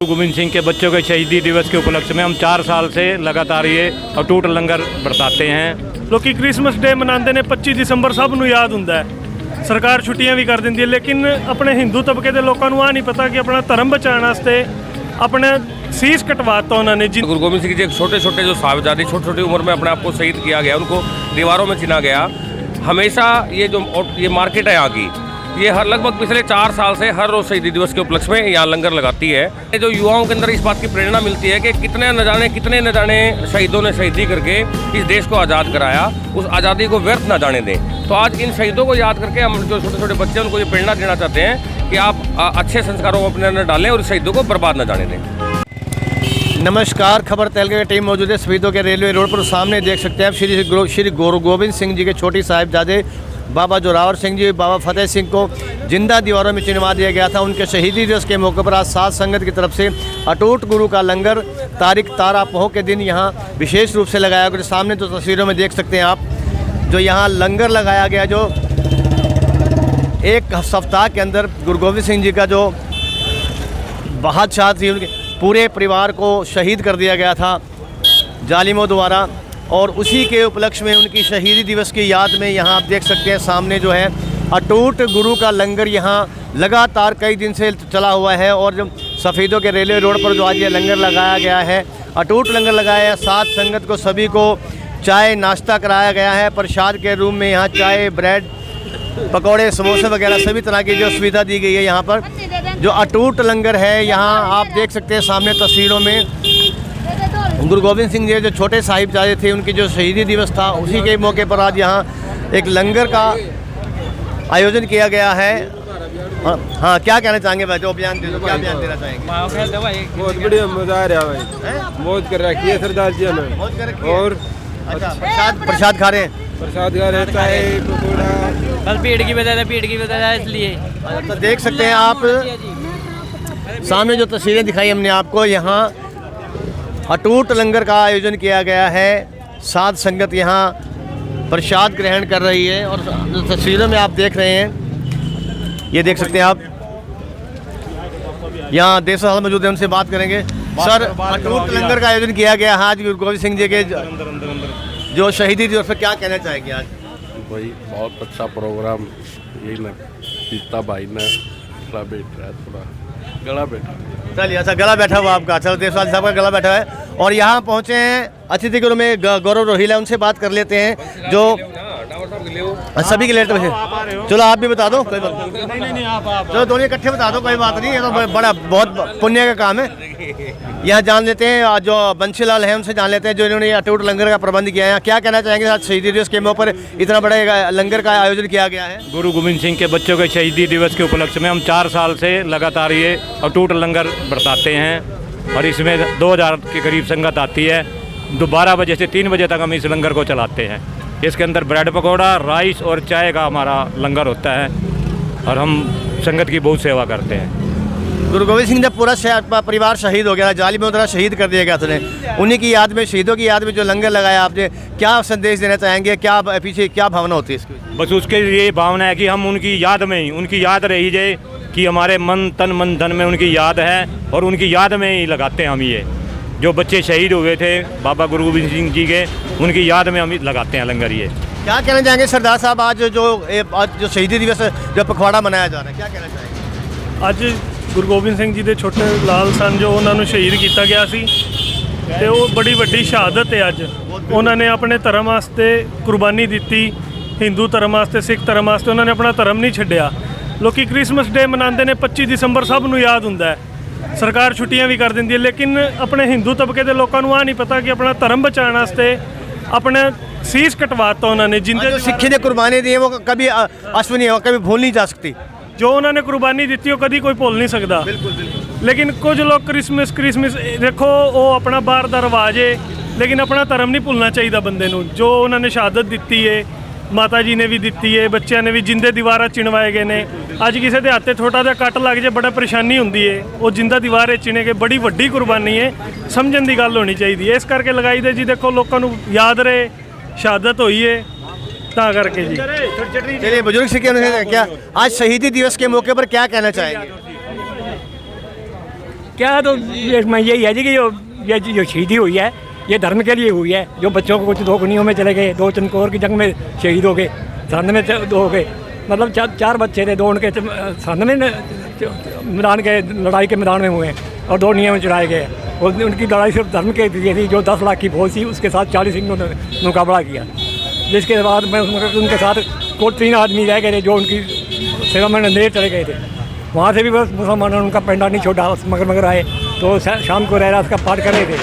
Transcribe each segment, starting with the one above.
गुरु गोविंद सिंह के बच्चों के शहीदी दिवस के उपलक्ष्य में हम 4 साल से लगातार ये अटूट लंगर बरताते हैं। लोग क्रिसमस डे मनाते हैं 25 दिसंबर सब नूं याद हुंदा है। सरकार छुट्टियां भी कर देंदी है, लेकिन अपने हिंदू तबके के लोगों को नहीं पता कि अपना धर्म बचाने वास्ते अपने शीश कटवाता उन्होंने। गुरु गोविंद सिंह जी छोटे छोटे जो साहिबजादे छोटी छोटी उम्र में अपने आप को शहीद किया गया, उनको दीवारों में चिना गया। हमेशा ये मार्केट है यहाँ की, ये हर लगभग पिछले 4 साल से हर रोज शहीदी दिवस के उपलक्ष्य में यहाँ लंगर लगाती है। जो युवाओं के अंदर इस बात की प्रेरणा मिलती है कि कितने न जाने शहीदों ने शहीदी करके इस देश को आज़ाद कराया, उस आज़ादी को व्यर्थ न जाने दें। तो आज इन शहीदों को याद करके हम जो छोटे छोटे बच्चे हैं उनको ये प्रेरणा देना चाहते हैं कि आप अच्छे संस्कारों को अपने अंदर डालें और शहीदों को बर्बाद न जाने दें। नमस्कार, खबर तेलंगाना टीम मौजूद है शहीदों के रेलवे रोड पर। सामने देख सकते हैं आप श्री गुरु गोविंद सिंह जी के छोटी साहिबजादे बाबा जोरावर सिंह जी, बाबा फतेह सिंह को जिंदा दीवारों में चिनवा दिया गया था। उनके शहीदी दिवस के मौके पर आज साध संगत की तरफ से अटूट गुरु का लंगर तारीख तारा पोह के दिन यहाँ विशेष रूप से लगाया गया। सामने तो तस्वीरों में देख सकते हैं आप, जो यहाँ लंगर लगाया गया, जो एक सप्ताह के अंदर गुरु गोविंद सिंह जी का जो बादशाह थी, उनके पूरे परिवार को शहीद कर दिया गया था जालिमों द्वारा, और उसी के उपलक्ष्य में उनकी शहीदी दिवस की याद में यहाँ आप देख सकते हैं सामने जो है अटूट गुरु का लंगर यहाँ लगातार कई दिन से चला हुआ है। और जो शहीदों के रेलवे रोड पर जो आज ये लंगर लगाया गया है, अटूट लंगर लगाया है, साथ संगत को सभी को चाय नाश्ता कराया गया है। प्रसाद के रूम में यहाँ चाय, ब्रेड, पकौड़े, समोसे वगैरह सभी तरह की जो सुविधा दी गई है यहाँ पर। जो अटूट लंगर है यहाँ आप देख सकते हैं सामने तस्वीरों में, गुरु गोविंद सिंह जी जो छोटे साहिबजादे थे, उनकी जो शहीदी दिवस था, उसी के मौके पर आज यहाँ एक लंगर का आयोजन किया गया है। हाँ, क्या कहना चाहेंगे भाई? जो बयान दे दो, क्या बयान देना चाहेंगे? बहुत बढ़िया मजा आ रहा है भाई, मौज कर रखी है सरदार जी ने। और प्रसाद खा रहे हैं, प्रसाद खा रहे हैं, बस भीड़ की वजह है इसलिए। तो देख सकते हैं आप सामने जो तस्वीरें दिखाई हमने आपको, यहाँ अटूट लंगर का आयोजन किया गया है। साध संगत यहाँ प्रसाद ग्रहण कर रही है और तस्वीरों में आप देख रहे हैं, ये देख सकते हैं आप। यहाँ देश साहब मौजूद है, उनसे बात करेंगे। सर, अटूट लंगर का आयोजन किया गया है आज गुरु गोविंद सिंह जी के जो शहीदी दिवस पर, क्या कहना चाहेंगे आज? भाई बहुत अच्छा प्रोग्राम, यही ना पिता भाई ने बैठ रहा है, थोड़ा गला बैठा। चलिए, अच्छा गला बैठा हुआ आपका, चलो देशवाल साहब का गला बैठा है। और यहाँ पहुँचे हैं अतिथि गृह में गौरव रोहिला, उनसे बात कर लेते हैं जो सभी के लेट में। चलो आप भी बता दो, कोई बात नहीं, चलो दोनों इकट्ठे बता दो, कोई बात नहीं, ये तो बड़ा बहुत पुण्य का काम है। यहाँ जान लेते हैं जो बंशीलाल है, उनसे जान लेते हैं जो इन्होंने अटूट लंगर का प्रबंध किया है। क्या कहना चाहेंगे आज शहीदी दिवस के मौके पर इतना बड़ा लंगर का आयोजन किया गया है? गुरु गोविंद सिंह के बच्चों के शहीदी दिवस के उपलक्ष्य में हम 4 साल से लगातार ये अटूट लंगर बरताते हैं और इसमें 2000 के करीब संगत आती है। 12 बजे से 3 बजे तक हम इस लंगर को चलाते हैं। इसके अंदर ब्रेड पकौड़ा, राइस और चाय का हमारा लंगर होता है और हम संगत की बहुत सेवा करते हैं। गुरु गोविंद सिंह जब पूरा परिवार शहीद हो गया, जालिमों द्वारा शहीद कर दिया गया था, उन्हीं की याद में, शहीदों की याद में जो लंगर लगाया आपने, क्या संदेश देना चाहेंगे? क्या पीछे क्या भावना होती है इसकी? बस उसके लिए भावना है कि हम उनकी याद में ही, उनकी याद रही जाए कि हमारे मन तन मन धन में उनकी याद है और उनकी याद में ही लगाते हैं हम ये। जो बच्चे शहीद हुए थे बाबा गुरु गोविंद सिंह जी के, उनकी याद में हम लगाते हैं लंगर ये। क्या कहना चाहेंगे सरदार साहब, आज जो शहीदी दिवस जो पखवाड़ा मनाया जा रहा है, क्या कहना चाहेंगे? आज गुरु गोबिंद ਸਿੰਘ ਜੀ ਦੇ ਛੋਟੇ ਲਾਲ ਸਨ, ਜੋ ਉਹਨਾਂ ਨੂੰ ਸ਼ਹੀਦ ਕੀਤਾ ਗਿਆ ਸੀ, ਤੇ ਉਹ ਬੜੀ ਵੱਡੀ ਸ਼ਹਾਦਤ ਹੈ। ਅੱਜ ਉਹਨਾਂ ਨੇ ਆਪਣੇ ਧਰਮ ਵਾਸਤੇ ਕੁਰਬਾਨੀ ਦਿੱਤੀ, ਹਿੰਦੂ ਧਰਮ ਵਾਸਤੇ, ਸਿੱਖ ਧਰਮ ਵਾਸਤੇ ਉਹਨਾਂ ਨੇ ਆਪਣਾ ਧਰਮ ਨਹੀਂ ਛੱਡਿਆ। ਲੋਕੀ ਕ੍ਰਿਸਮਸ ਡੇ ਮਨਾਉਂਦੇ ਨੇ 25 ਦਸੰਬਰ ਸਭ ਨੂੰ ਯਾਦ ਹੁੰਦਾ ਹੈ। ਸਰਕਾਰ ਛੁੱਟੀਆਂ ਵੀ ਕਰ ਦਿੰਦੀ ਹੈ, ਲੇਕਿਨ ਆਪਣੇ ਹਿੰਦੂ ਤਬਕੇ ਦੇ ਲੋਕਾਂ ਨੂੰ ਨਹੀਂ ਪਤਾ ਕਿ ਆਪਣਾ ਧਰਮ ਬਚਾਉਣ ਵਾਸਤੇ ਆਪਣੇ शीश कटवाता उन्होंने। जिंदे जो सिक्खी ने कुर्बानी दी है वो कभी अश्वनीय हो, कभी भूल नहीं जा सकती। जो उन्होंने कुर्बानी दी वो कभी कोई भूल नहीं सकता। लेकिन कुछ लोग क्रिसमस देखो वो अपना बाहर का रिवाज है, लेकिन अपना धर्म नहीं भूलना चाहिए बंदे नूं। जो उन्होंने शहादत दी है, माता जी ने भी दी है, बच्चों ने भी जिंदे दीवार चिणवाए गए ने। अज किसी के हाथे छोटा जहा कट लग जाए बड़ा परेशानी होंगी है, वो जिंदा दीवार चिणे के बड़ी वड्डी कुर्बानी है, समझण की गल होनी चाहिए। इस करके लगाई दे जी, देखो लोगों को याद रहे शहादत हुई है ता करके जी। चलिए, बुजुर्ग से क्या आज शहीदी दिवस के मौके पर क्या कहना चाहेंगे? क्या तो मैं यही है जी कि ये जो शहीदी हुई है ये धर्म के लिए हुई है। जो बच्चों को कुछ दो गनियों में चले गए, 2 चमकौर की जंग में शहीद हो गए, सरहद में 2 हो गए, मतलब 4 बच्चे थे, 2 उनके सरहद में मैदान के लड़ाई के मैदान में हुए हैं और 2 नियम में चढ़ाए गए। और उनकी लड़ाई सिर्फ धर्म के लिए थी। जो 10 लाख की फौज थी उसके साथ 40 सिंह ने मुकाबला किया, जिसके बाद में उनके साथ को 3 आदमी रह गए थे जो उनकी सेवा में अंधेर चले गए थे। वहाँ से भी बस मुसलमानों ने उनका पेंडा नहीं छोड़ा, मगर आए तो शाम को रह उसका पाठ कर रहे थे।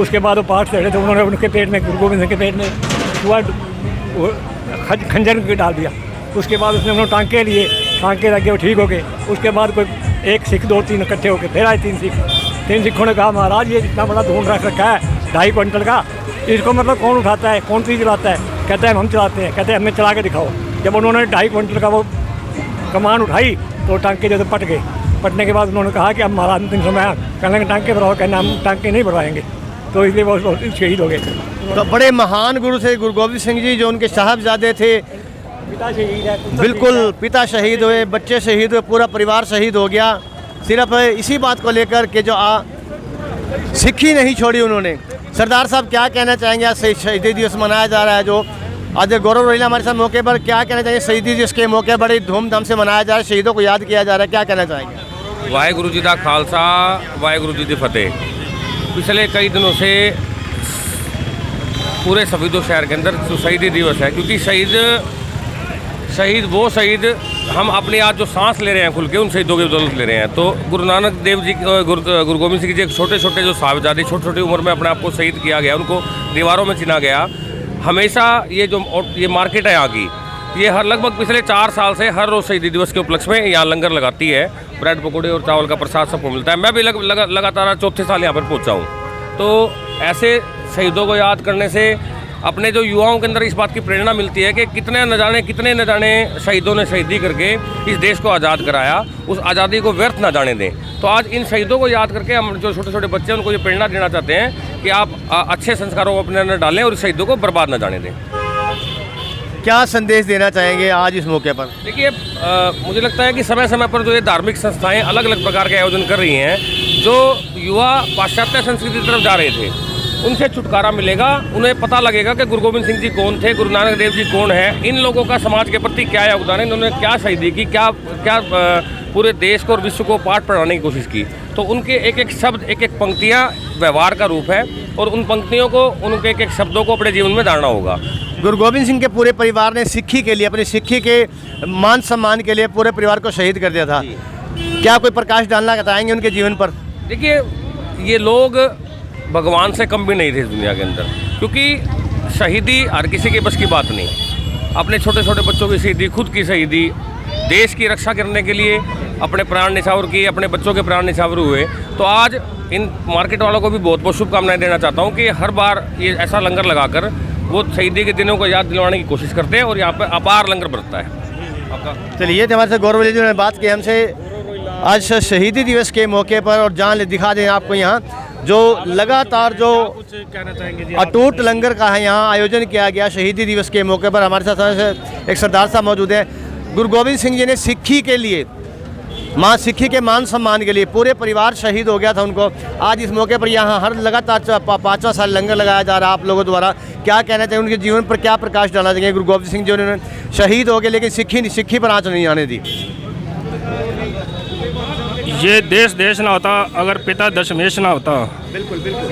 उसके बाद वो पाठ चढ़े तो उन्होंने उनके पेट में, गुरु गोविंद सिंह के पेट में खंजर डाल दिया। उसके बाद उसने उन्होंने टांके लिए, टांके लगे वो ठीक हो गए। उसके बाद कोई 1 सिख 2-3 इकट्ठे होकर फिर आए 3 सिख। 3 सिखों ने कहा महाराज ये इतना बड़ा ढूंढ रख रखा है 2.5 क्विंटल का, इसको मतलब कौन उठाता है, कौन चीज़ चलाता है? कहते हैं हम चलाते हैं। कहते हैं हमें चला के दिखाओ। जब उन्होंने 2.5 क्विंटल का वो कमान उठाई तो टांके जो पट गए। पटने के बाद उन्होंने कहा कि अब हमारा अंतिम समय कहने के टांके भराओ, कहना हम टांके नहीं भरवाएंगे। तो इसलिए वो शहीद हो गए। तो बड़े महान गुरु थे गुरु गोविंद सिंह जी, जो उनके साहबजादे थे। पिता शहीद है, बिल्कुल, पिता शहीद हुए, बच्चे शहीद हुए, पूरा परिवार शहीद हो गया सिर्फ इसी बात को लेकर कि जो सिक्खी नहीं छोड़ी उन्होंने। सरदार साहब क्या कहना चाहेंगे? आज शहीदी दिवस मनाया जा रहा है, जो आज गौरव रोहिला हमारे साथ मौके पर, क्या कहना चाहिए? शहीदी दिवस के मौके बड़ी धूमधाम से मनाया जा रहा है, शहीदों को याद किया जा रहा है, क्या कहना चाहेंगे? वाहेगुरु जी का खालसा, वाहेगुरु जी की फतेह। पिछले कई दिनों से पूरे सफीदो शहर के अंदर जो शहीदी दिवस है, क्योंकि शहीद हम अपने आज जो सांस ले रहे हैं खुल के, उन शहीदों की बदौलत ले रहे हैं। तो गुरु नानक देव जी, गुरु गोविंद सिंह जी छोटे छोटे जो साहिबजादे छोटी छोटी उम्र में अपने आप को शहीद किया गया, उनको दीवारों में चिना गया। हमेशा ये मार्केट है यहाँ की, ये लगभग पिछले 4 साल से हर रोज़ शहीदी दिवस के उपलक्ष्य में यहाँ लंगर लगाती है। ब्रेड पकौड़े और चावल का प्रसाद सबको मिलता है। मैं भी लगातार 4थे साल यहाँ पर पहुँचा हूँ। तो ऐसे शहीदों को याद करने से अपने जो युवाओं के अंदर इस बात की प्रेरणा मिलती है कि कितने न जाने शहीदों ने शहीदी करके इस देश को आज़ाद कराया, उस आज़ादी को व्यर्थ ना जाने दें। तो आज इन शहीदों को याद करके हम जो छोटे छोटे बच्चे हैं उनको ये प्रेरणा देना चाहते हैं कि आप अच्छे संस्कारों को अपने अंदर डालें और इस शहीदों को बर्बाद ना जाने दें। क्या संदेश देना चाहेंगे आज इस मौके पर? देखिए, मुझे लगता है कि समय समय पर जो ये धार्मिक संस्थाएं अलग अलग प्रकार के आयोजन कर रही हैं, जो युवा पाश्चात्य संस्कृति की तरफ जा रहे थे उनसे छुटकारा मिलेगा। उन्हें पता लगेगा कि गुरु गोविंद सिंह जी कौन थे, गुरु नानक देव जी कौन है, इन लोगों का समाज के प्रति क्या योगदान है, इन्होंने क्या शहीदी की, क्या पूरे देश को और विश्व को पाठ पढ़ाने की कोशिश की। तो उनके एक एक शब्द, एक एक पंक्तियाँ व्यवहार का रूप है और उन पंक्तियों को, उनके एक एक शब्दों को अपने जीवन में धारना होगा। गुरु गोविंद सिंह के पूरे परिवार ने सिक्खी के लिए, अपनी सिक्खी के मान सम्मान के लिए पूरे परिवार को शहीद कर दिया था। क्या कोई प्रकाश डालना चाहेंगे उनके जीवन पर? देखिए, ये लोग भगवान से कम भी नहीं थे इस दुनिया के अंदर, क्योंकि शहीदी हर किसी के बस की बात नहीं। अपने छोटे छोटे बच्चों की शहीदी, खुद की शहीदी, देश की रक्षा करने के लिए अपने प्राण न्यौछावर किए, अपने बच्चों के प्राण न्यौछावर हुए। तो आज इन मार्केट वालों को भी बहुत बहुत शुभकामनाएं देना चाहता हूँ कि हर बार ये ऐसा लंगर लगाकर वो शहीदी के दिनों को याद दिलवाने की कोशिश करते हैं और यहाँ पर अपार लंगर बरतता है आपका। चलिए, हमारे से गौरव जी ने बात की हमसे आज शहीदी दिवस के मौके पर, और जान दिखा दें आपको यहाँ जो लगातार जो अटूट लंगर का है यहाँ आयोजन किया गया शहीदी दिवस के मौके पर। हमारे साथ एक सरदार साहब मौजूद हैं। गुरु गोविंद सिंह जी ने सिक्खी के लिए, माँ सिक्खी के मान सम्मान के लिए पूरे परिवार शहीद हो गया था उनको। आज इस मौके पर यहाँ हर लगातार 5वां साल लंगर लगाया जा रहा है आप लोगों द्वारा। क्या कहना चाहिए, उनके जीवन पर क्या प्रकाश डालना चाहिए? गुरु गोविंद सिंह जी उन्होंने शहीद हो गए लेकिन सिक्खी पर आँच नहीं आने दी। ये देश ना होता अगर पिता दशमेश ना होता। बिल्कुल बिल्कुल।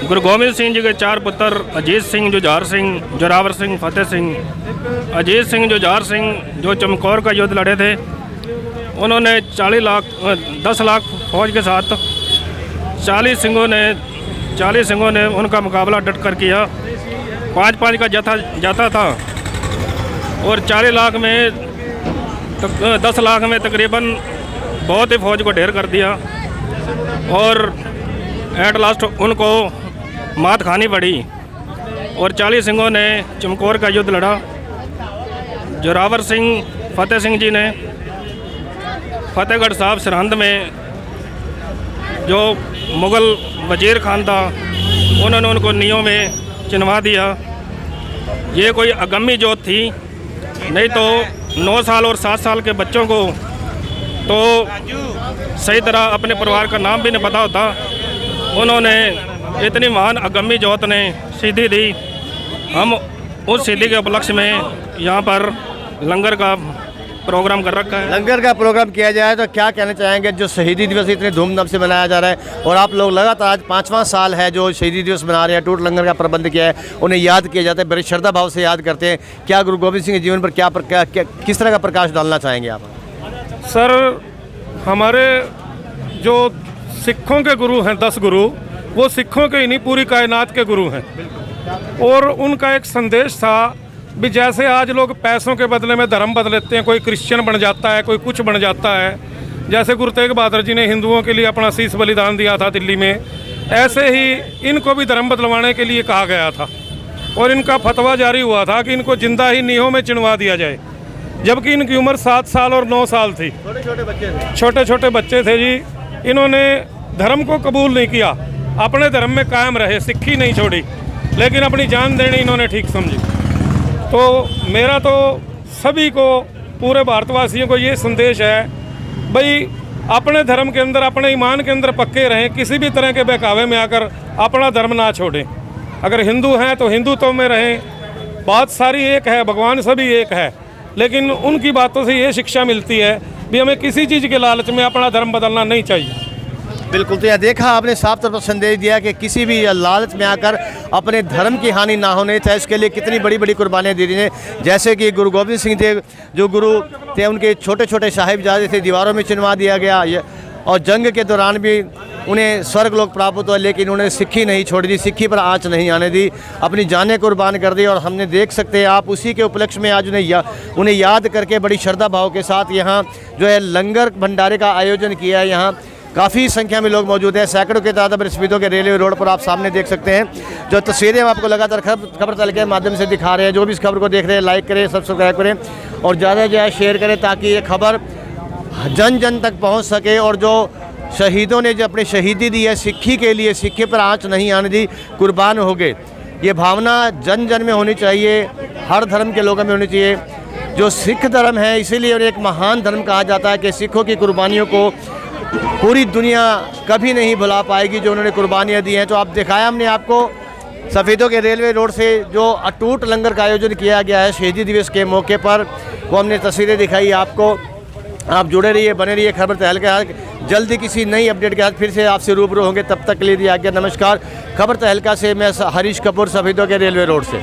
गुरु गोविंद सिंह जी के 4 पुत्र, अजीत सिंह, जुझार सिंह, जोरावर सिंह, फतेह सिंह। अजीत सिंह जुझार सिंह जो चमकौर का युद्ध लड़े थे, उन्होंने 10 लाख फौज के साथ 40 सिंहों ने उनका मुकाबला डट कर किया। 5-5 का जाता था और 40 लाख में 10 लाख में तकरीबन बहुत ही फौज को ढेर कर दिया और एट लास्ट उनको मात खानी पड़ी और 40 सिंहों ने चमकौर का युद्ध लड़ा। जोरावर सिंह, फतेह सिंह जी ने फतेहगढ़ साहब सरहंद में जो मुग़ल वजीर खान था, उन्होंने उनको नीयों में चिनवा दिया। ये कोई अगम्य जोत थी, नहीं तो 9 साल और 7 साल के बच्चों को तो सही तरह अपने परिवार का नाम भी नहीं पता होता। उन्होंने इतनी महान अगम्य ज्योत ने शहीदी दी। हम उस शहीदी के उपलक्ष्य में यहाँ पर लंगर का प्रोग्राम कर रखा है। लंगर का प्रोग्राम किया जाए तो क्या कहना चाहेंगे, जो शहीदी दिवस इतने धूमधाम से मनाया जा रहा है और आप लोग लगातार आज 5वां साल है जो शहीदी दिवस मना रहे हैं, टूट लंगर का प्रबंध किया है, उन्हें याद किया जाता है, बड़े श्रद्धा भाव से याद करते हैं। क्या गुरु गोविंद सिंह के जीवन पर क्या किस तरह का प्रकाश डालना चाहेंगे आप? सर, हमारे जो सिखों के गुरु हैं 10 गुरु, वो सिखों के ही नहीं पूरी कायनात के गुरु हैं। और उनका एक संदेश था भी जैसे आज लोग पैसों के बदले में धर्म बदल लेते हैं, कोई क्रिश्चियन बन जाता है, कोई कुछ बन जाता है, जैसे गुरु तेग बहादुर जी ने हिंदुओं के लिए अपना शीश बलिदान दिया था दिल्ली में, ऐसे ही इनको भी धर्म बदलवाने के लिए कहा गया था। और इनका फतवा जारी हुआ था कि इनको जिंदा ही नीहों में चिनवा दिया जाए, जबकि इनकी उम्र 7 साल और 9 साल थी। छोटे छोटे बच्चे थे जी। इन्होंने धर्म को कबूल नहीं किया, अपने धर्म में कायम रहे, सिक्खी नहीं छोड़ी, लेकिन अपनी जान देनी इन्होंने ठीक समझी। तो मेरा तो सभी को, पूरे भारतवासियों को ये संदेश है भाई, अपने धर्म के अंदर, अपने ईमान के अंदर पक्के रहें, किसी भी तरह के बहकावे में आकर अपना धर्म ना छोड़ें। अगर हिंदू हैं तो हिंदुत्व में रहें, बात सारी एक है, भगवान सभी एक है, लेकिन उनकी बातों से ये शिक्षा मिलती है भी हमें किसी चीज़ के लालच में अपना धर्म बदलना नहीं चाहिए। बिल्कुल, तो यह देखा आपने, साफ तौर पर संदेश दिया कि किसी भी लालच में आकर अपने धर्म की हानि ना होने चाहिए। इसके लिए कितनी बड़ी बड़ी कुर्बानियाँ दी हैं। जैसे कि गुरु गोविंद सिंह थे, जो गुरु थे, उनके छोटे छोटे साहिबजादे थे, दीवारों में चिनवा दिया गया, और जंग के दौरान भी उन्हें स्वर्ग लोक प्राप्त हुआ, लेकिन उन्होंने सिक्खी नहीं छोड़ दी, सिक्खी पर आँच नहीं आने दी, अपनी जानें कुर्बान कर दी। और हमने देख सकते हैं आप, उसी के उपलक्ष्य में आज उन्हें याद करके बड़ी श्रद्धा भाव के साथ यहाँ जो है लंगर भंडारे का आयोजन किया है। यहाँ काफ़ी संख्या में लोग मौजूद हैं, सैकड़ों के तादाद में स्पीडों के रेलवे रोड पर आप सामने देख सकते हैं। जो तस्वीरें हम आपको लगातार खबर तल के माध्यम से दिखा रहे हैं। जो भी इस खबर को देख रहे हैं, लाइक करें, सब्सक्राइब करें और ज़्यादा से ज़्यादा शेयर करें, ताकि ये खबर जन जन तक पहुंच सके। और जो शहीदों ने जो अपनी शहीदी दी है सिक्खी के लिए, सिक्खी पर आँच नहीं आने दी, कुर्बान हो गए, ये भावना जन जन में होनी चाहिए, हर धर्म के लोगों में होनी चाहिए। जो सिख धर्म है, इसीलिए एक महान धर्म कहा जाता है कि सिखों की कुर्बानियों को पूरी दुनिया कभी नहीं भुला पाएगी, जो उन्होंने कुर्बानियाँ दी हैं। तो आप दिखाया हमने आपको सफ़ेदों के रेलवे रोड से जो अटूट लंगर का आयोजन किया गया है शहीदी दिवस के मौके पर, वो हमने तस्वीरें दिखाई आपको। आप जुड़े रहिए, बने रहिए खबर तहलका। जल्दी किसी नई अपडेट के साथ फिर से आपसे रूबरू होंगे, तब तक के लिए दिया गया नमस्कार। खबर तहलका से मैं हरीश कपूर, सफ़ेदों के रेलवे रोड से।